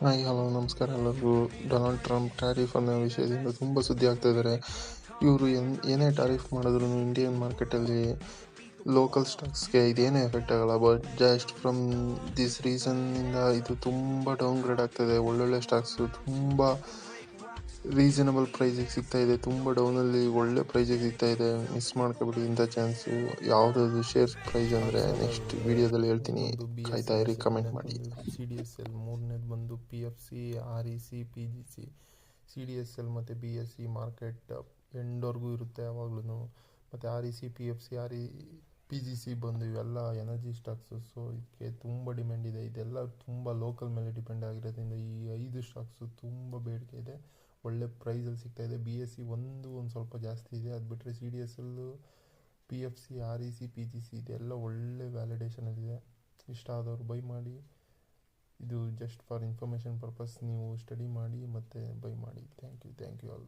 Hi hello ನಮಸ್ಕಾರ ಎಲ್ಲರಿಗೂ. Donald Trump tariff ಅನ್ನೋ ವಿಷಯದಿಂದ ತುಂಬ ಸುದ್ದಿ ಆಗ್ತಾ ಇದ್ದಾರೆ. ಇವರು ಏನೇ ಟ್ಯಾರಿಫ್ ಮಾಡಿದ್ರು ಇಂಡಿಯನ್ ಮಾರ್ಕೆಟಲ್ಲಿ ಲೋಕಲ್ ಸ್ಟಾಕ್ಸ್ಗೆ ಇದೇನೇ ಎಫೆಕ್ಟ್ ಆಗಲ್ಲ. ಬಟ್ ಜಸ್ಟ್ ಫ್ರಮ್ ದಿಸ್ ರೀಸನ್ನಿಂದ ಇದು ತುಂಬ ಡೌನ್ ಗ್ರೇಡ್ ಆಗ್ತಾಯಿದೆ. ಒಳ್ಳೊಳ್ಳೆ ಸ್ಟಾಕ್ಸು ತುಂಬ ರೀಸನಬಲ್ ಪ್ರೈಸಿಗೆ ಸಿಗ್ತಾ ಇದೆ, ತುಂಬ ಡೌನಲ್ಲಿ ಒಳ್ಳೆ ಪ್ರೈಸಿಗೆ ಸಿಗ್ತಾ ಇದೆ. ಮಿಸ್ ಮಾಡ್ಕೊಬಿಡಿ ಇಂಥ ಚಾನ್ಸು. ಯಾವುದಾದ್ರು ಶೇರ್ ಪ್ರೈಸ್ ಅಂದರೆ ನೆಕ್ಸ್ಟ್ ವಿಡಿಯೋದಲ್ಲಿ ಹೇಳ್ತೀನಿ, ಒಂದು ಬಿ ಎಸ್ ಸಿ ಕಾಯ್ತಾ ಇರಿ, ಕಮೆಂಟ್ ಎರಡನೇದು ಮಾಡಿ. ಬಂದು ಸಿ ಡಿ ಎಸ್ ಎಲ್, ಮೂರನೇದು ಬಂದು P F C, R E C, P G C. C D S L ಮತ್ತು ಬಿ ಎಸ್ ಸಿ ಮಾರ್ಕೆಟ್ ಎಂಡ್ವರೆಗೂ ಇರುತ್ತೆ ಯಾವಾಗ್ಲೂ. ಮತ್ತು R E C, P F C, P G C ಬಂದು ಇವೆಲ್ಲ ಎನರ್ಜಿ ಸ್ಟಾಕ್ಸು. ಸೊ ಇದಕ್ಕೆ ತುಂಬ ಡಿಮ್ಯಾಂಡ್ ಇದೆ. ಇದೆಲ್ಲ ತುಂಬ ಲೋಕಲ್ ಮೇಲೆ ಡಿಪೆಂಡ್ ಆಗಿರೋದ್ರಿಂದ ಈ 5 ಸ್ಟಾಕ್ಸು ತುಂಬ ಬೇಡಿಕೆ ಇದೆ, ಒಳ್ಳೆ ಪ್ರೈಸಲ್ಲಿ ಸಿಗ್ತಾಯಿದೆ. ಬಿ ಎಸ್ ಸಿ ಒಂದು ಸ್ವಲ್ಪ ಜಾಸ್ತಿ ಇದೆ. ಅದು ಬಿಟ್ಟರೆ C D S L, P F C, R E C, P G C ಇದೆಲ್ಲ ಒಳ್ಳೆ ವ್ಯಾಲಿಡೇಷನಲ್ಲಿದೆ. ಇಷ್ಟ ಆದವರು ಬೈ ಮಾಡಿ. ಇದು ಜಸ್ಟ್ ಫಾರ್ ಇನ್ಫಾರ್ಮೇಷನ್ ಪರ್ಪಸ್. ನೀವು ಸ್ಟಡಿ ಮಾಡಿ ಮತ್ತು ಬೈ ಮಾಡಿ. Thank you all.